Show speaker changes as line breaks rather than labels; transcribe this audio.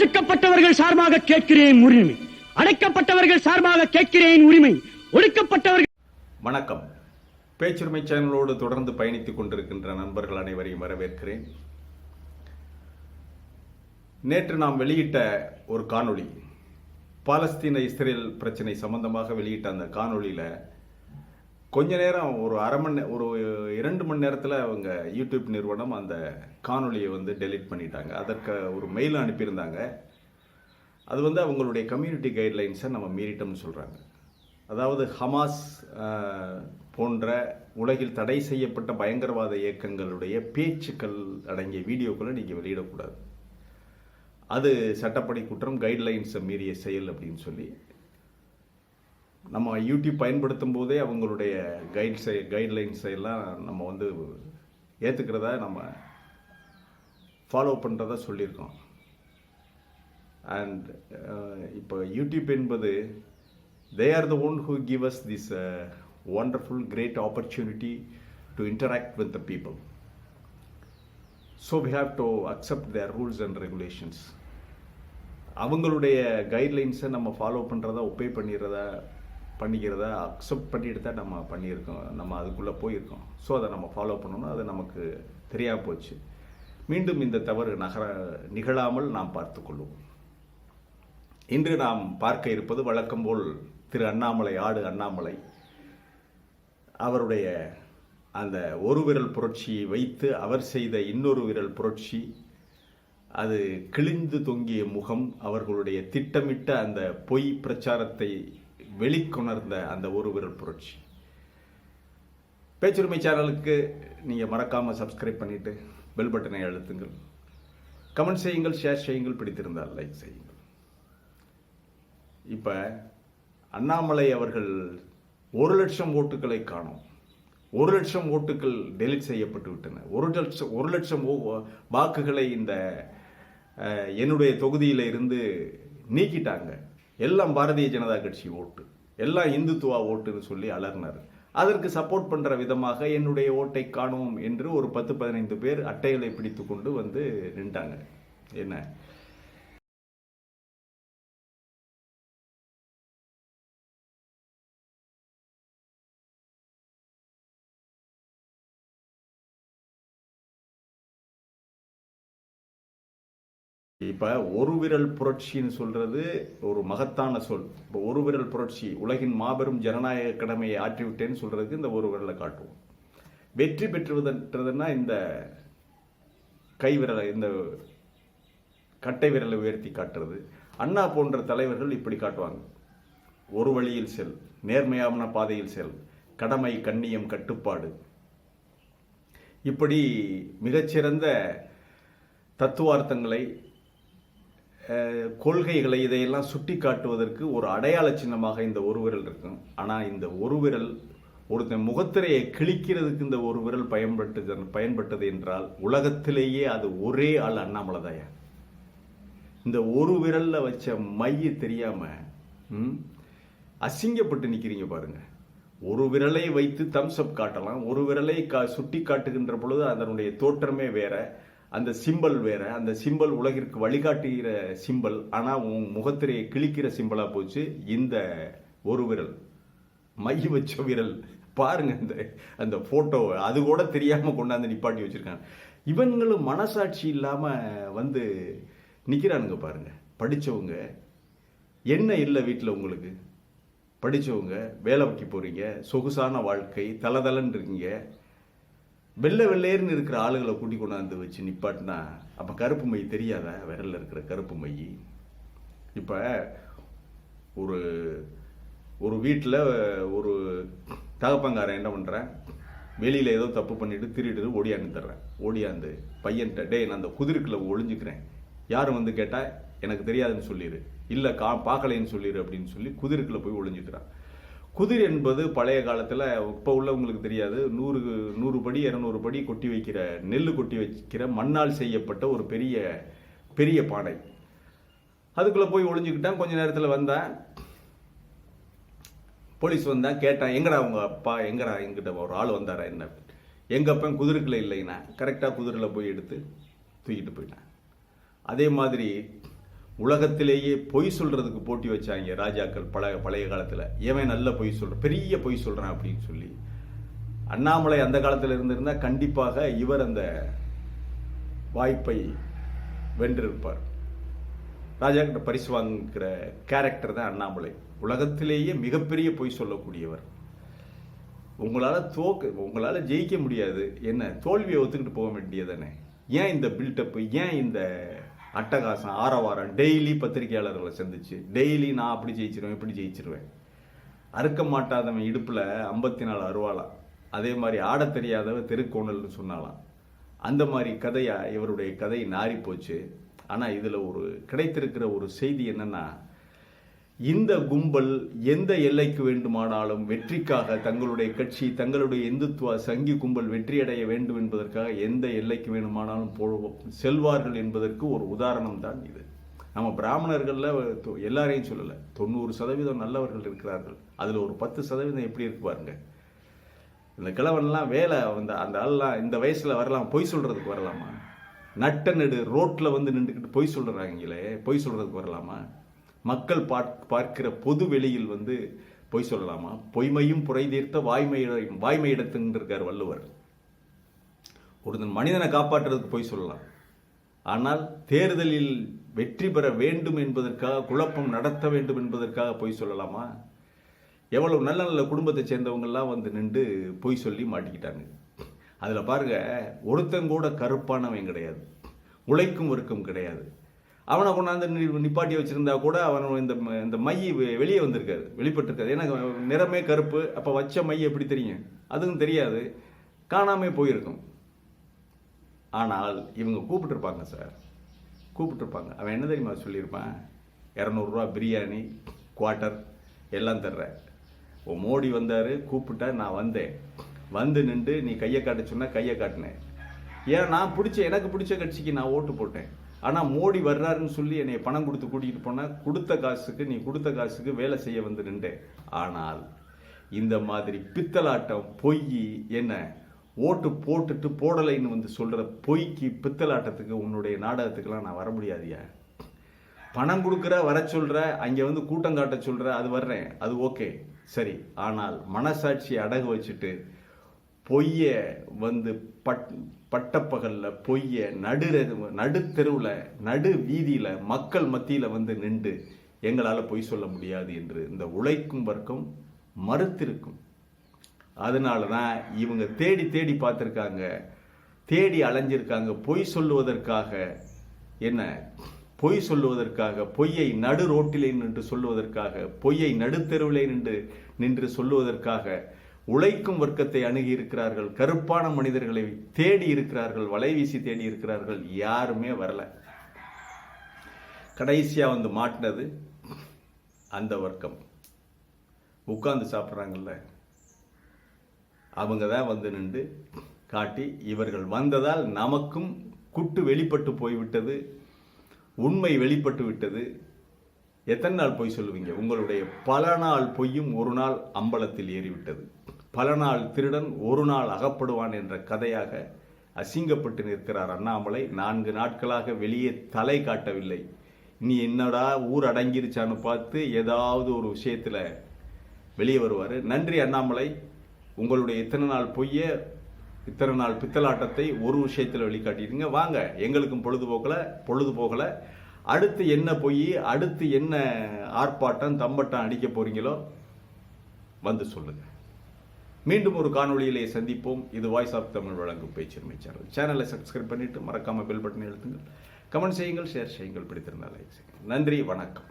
ஒடுக்கப்பட்டவர்கள் சார்பாக கேட்கிறேன் உரிமை, அடைக்கப்பட்டவர்கள் சார்பாக கேட்கிறேன் உரிமை, ஒடுக்கப்பட்டவர்கள்.
வணக்கம். பேச்சுரிமை சேனலோடு தொடர்ந்து பயணித்துக் கொண்டிருக்கின்ற நண்பர்கள் அனைவரையும் வரவேற்கிறேன். நேற்று நாம் வெளியிட்ட ஒரு காணொளி, பாலஸ்தீன இஸ்ரேல் பிரச்சனை சம்பந்தமாக வெளியிட்ட அந்த காணொளியில கொஞ்ச நேரம் ஒரு 2 மணி நேரத்தில் அவங்க யூடியூப் நிறுவனம் அந்த காணொலியை டெலீட் பண்ணிட்டாங்க. அதற்கு ஒரு மெயில் அனுப்பியிருந்தாங்க. அது அவங்களுடைய கம்யூனிட்டி கைட்லைன்ஸை நம்ம மீறிட்டோம்னு சொல்கிறாங்க. அதாவது ஹமாஸ் போன்ற உலகில் தடை செய்யப்பட்ட பயங்கரவாத இயக்கங்களுடைய பேச்சுக்கள் அடங்கிய வீடியோக்களை நீங்கள் வெளியிடக்கூடாது, அது சட்டப்படி குற்றம், கைட்லைன்ஸை மீறிய செயல் அப்படின்னு சொல்லி நம்ம யூடியூப் பயன்படுத்தும் போதே அவங்களுடைய கைட்லைன்ஸை எல்லாம் நம்ம ஏற்றுக்கிறதா, நம்ம ஃபாலோ பண்ணுறதா சொல்லியிருக்கோம். அண்ட் இப்போ யூடியூப் என்பது they are the one who give us this wonderful great opportunity to interact with the people, so we have to accept their rules and regulations. அவங்களுடைய கைட்லைன்ஸை நம்ம ஃபாலோ பண்ணுறதா, ஒப்பே பண்ணிக்கிறதா அக்செப்ட் பண்ணிட்டு தான் நம்ம பண்ணியிருக்கோம், நம்ம அதுக்குள்ளே போயிருக்கோம். ஸோ அதை நம்ம ஃபாலோ பண்ணணும். அது நமக்கு தெரியாமல் போச்சு. மீண்டும் இந்த தவறு நிகழாமல் நாம் பார்த்துக்கொள்வோம். இன்று நாம் பார்க்க இருப்பது வழக்கம் போல் திரு அண்ணாமலை, அண்ணாமலை அவருடைய அந்த ஒரு விரல் புரட்சியை வைத்து அவர் செய்த இன்னொரு விரல் புரட்சி, அது கிழிந்து தொங்கிய முகம், அவர்களுடைய திட்டமிட்ட அந்த பொய் பிரச்சாரத்தை வெளிக்கொணர்ந்த அந்த ஒரு விரல் புரட்சி. பேச்சுரிமை சேனலுக்கு நீங்கள் மறக்காமல் சப்ஸ்கிரைப் பண்ணிவிட்டு பெல் பட்டனை அழுத்துங்கள், கமெண்ட் செய்யுங்கள், ஷேர் செய்யுங்கள், பிடித்திருந்தால் லைக் செய்யுங்கள். இப்போ அண்ணாமலை அவர்கள் 1,00,000 ஓட்டுகளை காணோம். 1,00,000 ஓட்டுகள் டெலிட் செய்யப்பட்டு விட்டன. 1,00,000 வாக்குகளை இந்த என்னுடைய தொகுதியில் இருந்து நீக்கிட்டாங்க. எல்லாம் பாரதிய ஜனதா கட்சி ஓட்டு, எல்லாம் இந்துத்துவா ஓட்டுன்னு சொல்லி அலர்னார். அதற்கு சப்போர்ட் பண்ற விதமாக என்னுடைய ஓட்டை காணோம் என்று ஒரு 10-15 பேர் அட்டைகளை பிடித்து கொண்டு நின்றாங்க. என்ன இப்ப ஒரு விரல் புரட்சின்னு சொல்றது ஒரு மகத்தான சொல். இப்போ ஒரு விரல் புரட்சி, உலகின் மாபெரும் ஜனநாயக கடமையை ஆற்றிவிட்டேன்னு சொல்றதுக்கு இந்த ஒரு விரலை காட்டுவோம். வெற்றி பெற்றுவதுன்னா இந்த கை விரலை, இந்த கட்டை விரலை உயர்த்தி காட்டுறது. அண்ணா போன்ற தலைவர்கள் இப்படி காட்டுவாங்க: ஒரு வழியில் செல், நேர்மையான பாதையில் செல், கடமை, கண்ணியம், கட்டுப்பாடு, இப்படி மிகச்சிறந்த தத்துவார்த்தங்களை, கொள்கைகளை, இதையெல்லாம் சுட்டி காட்டுவதற்கு ஒரு அடையாள சின்னமாக இந்த ஒரு விரல் இருக்கும். ஆனால் இந்த ஒரு விரல் ஒருத்தன் முகத்திரையை கிழிக்கிறதுக்கு இந்த ஒரு விரல் பயன்பட்டது என்றால் உலகத்திலேயே அது ஒரே ஆள் அண்ணாமலை தாயா. இந்த ஒரு விரல்ல வச்ச மைய தெரியாம அசிங்கப்பட்டு நிக்கிறீங்க பாருங்க. ஒரு விரலை வைத்து தம்ஸ் அப் காட்டலாம், ஒரு விரலை சுட்டி காட்டுகின்ற பொழுது அதனுடைய தோற்றமே வேற, அந்த சிம்பல் வேற. அந்த சிம்பல் உலகிற்கு வழிகாட்டுகிற சிம்பல், ஆனா உன் முகத்திரையை கிழிக்கிற சிம்பலா போச்சு இந்த ஒரு விரல், மைய வச்ச விரல். பாருங்க அந்த போட்டோ, அது கூட தெரியாம கொண்டாந்து நிப்பாட்டி வச்சிருக்காங்க. இவங்களும் மனசாட்சி இல்லாம நிக்கிறானுங்க பாருங்க. படிச்சவங்க என்ன இல்லை வீட்டில், உங்களுக்கு படிச்சவங்க, வேலைக்கு போறீங்க, சொகுசான வாழ்க்கை, தலதலன்னு இருக்கீங்க. வெள்ளையர்னு இருக்கிற ஆளுகளை கூட்டி கொண்டாந்து வச்சு நிப்பாட்டினா அப்ப கருப்பு மை தெரியாதா? விரல்ல இருக்கிற கருப்பு மை. இப்ப ஒரு வீட்டில் ஒரு தகப்பங்காரன் என்ன பண்றேன், வெளியில ஏதோ தப்பு பண்ணிட்டு திருட்டு ஓடியாந்து பையன்கிட்ட, டே நான் அந்த குதிரைக்குள்ள ஒளிஞ்சுக்கிறேன், யாரும் கேட்டா எனக்கு தெரியாதுன்னு சொல்லிடு, இல்ல பார்க்கலைன்னு சொல்லிடு அப்படின்னு சொல்லி குதிரைக்குள்ள போய் ஒளிஞ்சுக்கிறான். குதிரை என்பது பழைய காலத்தில், இப்போ உள்ளவங்களுக்கு தெரியாது, 100 படி 200 படி கொட்டி வைக்கிற, நெல் கொட்டி வைக்கிற மண்ணால் செய்யப்பட்ட ஒரு பெரிய பெரிய பானை. அதுக்குள்ளே போய் ஒளிஞ்சுக்கிட்டான். கொஞ்ச நேரத்தில் வந்தான், போலீஸ் வந்தான், கேட்டான், எங்கடா உங்க அப்பா, எங்கடா எங்கிட்ட ஒரு ஆள் வந்தாரா என்ன? எங்கள் அப்பா குதிரைக்குள்ள இல்லைன்னா கரெக்டாக குதிரையில் போய் எடுத்து தூக்கிட்டு போயிட்டான். அதே மாதிரி உலகத்திலேயே பொய் சொல்றதுக்கு போட்டி வச்சாங்க ராஜாக்கள் பழைய காலத்தில். எவன் நல்ல பொய் சொல்கிறான், பெரிய பொய் சொல்கிறான் அப்படின்னு சொல்லி. அண்ணாமலை அந்த காலத்தில் இருந்திருந்தா கண்டிப்பாக இவர் அந்த வாய்ப்பை வென்றிருப்பார். ராஜா கிட்ட பரிசு வாங்குகிற கேரக்டர் தான் அண்ணாமலை. உலகத்திலேயே மிகப்பெரிய பொய் சொல்லக்கூடியவர். உங்களால் ஜெயிக்க முடியாது, என்ன தோல்வியை ஒத்துக்கிட்டு போக வேண்டியதானே. ஏன் இந்த பில்டப்பு, ஏன் இந்த அட்டகாசம், ஆரவாரம்? டெய்லி பத்திரிகையாளர்களை சந்திச்சு டெய்லி நான் அப்படி ஜெயிச்சிருவேன் இப்படி ஜெயிச்சிருவேன். அறுக்க மாட்டாதவன் இடுப்பில் 54 அருவாளாம். அதே மாதிரி ஆட தெரியாதவன் தெருக்கோணல்னு சொன்னாலாம். அந்த மாதிரி கதையா இவருடைய கதை நாரி போச்சு. ஆனால் இதில் ஒரு கிடைத்திருக்கிற ஒரு செய்தி என்னன்னா, இந்த கும்பல் எந்த எல்லைக்கு வேண்டுமானாலும் வெற்றிக்காக தங்களுடைய கட்சி, தங்களுடைய இந்துத்துவ சங்கி கும்பல் வெற்றியடைய வேண்டும் என்பதற்காக எந்த எல்லைக்கு வேண்டுமானாலும் செல்வார்கள் என்பதற்கு ஒரு உதாரணம் தான் இது. நம்ம பிராமணர்களில் எல்லாரையும் சொல்லலை, 90% நல்லவர்கள் இருக்கிறார்கள். அதில் ஒரு 10% எப்படி இருக்கு பாருங்க. இந்த கிழவன்லாம் வேலை அந்த ஆள்லாம் இந்த வயசில் வரலாம், பொய் சொல்கிறதுக்கு வரலாமா? நட்ட நடு ரோட்டில் வந்து நின்றுக்கிட்டு பொய் சொல்கிறாங்களே, பொய் சொல்கிறதுக்கு வரலாமா? மக்கள் பார்க்கிற பொது வெளியில் வந்து பொய் சொல்லலாமா? பொய்மையும் புரை தீர்த்த வாய்மை இடத்துங்கிருக்கார் வள்ளுவர். ஒரு மனிதனை காப்பாற்றுறதுக்கு பொய் சொல்லலாம். ஆனால் தேர்தலில் வெற்றி பெற வேண்டும் என்பதற்காக, குழப்பம் நடத்த வேண்டும் என்பதற்காக பொய் சொல்லலாமா? எவ்வளவு நல்ல நல்ல குடும்பத்தை சேர்ந்தவங்கெல்லாம் வந்து நின்று பொய் சொல்லி மாட்டிக்கிட்டாங்க. அதில் பாருங்க, ஒருத்தங்கூட கருப்பானவன் கிடையாது, உழைக்கும் ஒருக்கும் கிடையாது. அவனை கொண்டாந்து நிப்பாட்டி வச்சிருந்தா கூட அவன் இந்த மை வெளியே வந்திருக்காது, வெளிப்பட்டிருக்காது. ஏன்னா நிறமே கருப்பு. அப்போ வச்ச மை எப்படி தெரியும்? அதுவும் தெரியாது, காணாமே போயிருக்கும். ஆனால் இவங்க கூப்பிட்டுருப்பாங்க சார், கூப்பிட்டுருப்பாங்க. அவன் என்ன தெரியுமா சொல்லியிருப்பான்? 200 ரூபா பிரியாணி, குவார்ட்டர் எல்லாம் தர்ற. மோடி வந்தார், கூப்பிட்டா நான் வந்தேன், வந்து நின்று நீ கையை காட்ட சொன்னா கையை காட்டினேன். ஏன் நான் எனக்கு பிடிச்ச கட்சிக்கு நான் ஓட்டு போட்டேன். ஆனால் மோடி வர்றாருன்னு சொல்லி என்னை பணம் கொடுத்து கூட்டிகிட்டு போனால் நீ கொடுத்த காசுக்கு வேலை செய்ய வந்து நின்றேன். ஆனால் இந்த மாதிரி பித்தலாட்டம், பொய், என்ன ஓட்டு போட்டுட்டு போடலைன்னு வந்து சொல்கிற பொய்க்கு, பித்தலாட்டத்துக்கு, உன்னுடைய நாடகத்துக்கெல்லாம் நான் வர முடியாதியா. பணம் கொடுக்குற, வர சொல்கிற, அங்கே வந்து கூட்டம் காட்ட சொல்கிற, அது வர்றேன், அது ஓகே சரி. ஆனால் மனசாட்சி அடகு வச்சுட்டு பொய்ய வந்து பட்டப்பகலில் பொய்ய நடுத்தெருவில் நடு வீதியில் மக்கள் மத்தியில் வந்து நின்று எங்களால் பொய் சொல்ல முடியாது என்று இந்த உழைக்கும் வர்க்கம் மறுத்திருக்கும். அதனால தான் இவங்க தேடி தேடி பார்த்துருக்காங்க, தேடி அலைஞ்சிருக்காங்க. பொய் சொல்லுவதற்காக, என்ன பொய் சொல்லுவதற்காக, பொய்யை நடு ரோட்டிலே நின்று சொல்லுவதற்காக, பொய்யை நடுத்தெருவிலே நின்று சொல்லுவதற்காக உழைக்கும் வர்க்கத்தை அணுகி இருக்கிறார்கள். கருப்பான மனிதர்களை தேடி இருக்கிறார்கள், வலைவீசி தேடி இருக்கிறார்கள். யாருமே வரல. கடைசியா வந்து மாட்டினது அந்த வர்க்கம். உட்கார்ந்து சாப்பிட்றாங்கல்ல, அவங்க தான் வந்து நின்று காட்டி, இவர்கள் வந்ததால் நமக்கும் குட்டு வெளிப்பட்டு போய்விட்டது, உண்மை வெளிப்பட்டு விட்டது. எத்தனை நாள் பொய் சொல்லுவீங்க? உங்களுடைய பல நாள் பொய்யும் ஒரு நாள் அம்பலத்தில் ஏறிவிட்டது. பல நாள் திருடன் ஒரு நாள் அகப்படுவான் என்ற கதையாக அசிங்கப்பட்டு நிற்கிறார் அண்ணாமலை. 4 நாட்களாக வெளியே தலை காட்டவில்லை. இனி என்னடா ஊர் அடங்கிருச்சான்னு பார்த்து ஏதாவது ஒரு விஷயத்துல வெளியே வருவார். நன்றி அண்ணாமலை, உங்களுடைய இத்தனை நாள் பொய்ய, இத்தனை நாள் பித்தலாட்டத்தை ஒரு விஷயத்தில் வெளிக்காட்டிடுங்க. வாங்க, எங்களுக்கும் பொழுது போகல. அடுத்து என்ன பொய், அடுத்து என்ன ஆர்ப்பாட்டம் தம்பட்டம் அடிக்க போறீங்களோ வந்து சொல்லுங்க. மீண்டும் ஒரு காணொளியிலே சந்திப்போம். இது வாய்ஸ் ஆஃப் தமிழ் வழங்கும் பேச்சுரிமை சேனலை சப்ஸ்கிரைப் பண்ணிட்டு மறக்காம பெல் பட்டனை அழுத்துங்கள். கமெண்ட் செய்யுங்கள், ஷேர் செய்யுங்கள், பிடித்திருந்தால் லைக் செய்யுங்கள். நன்றி, வணக்கம்.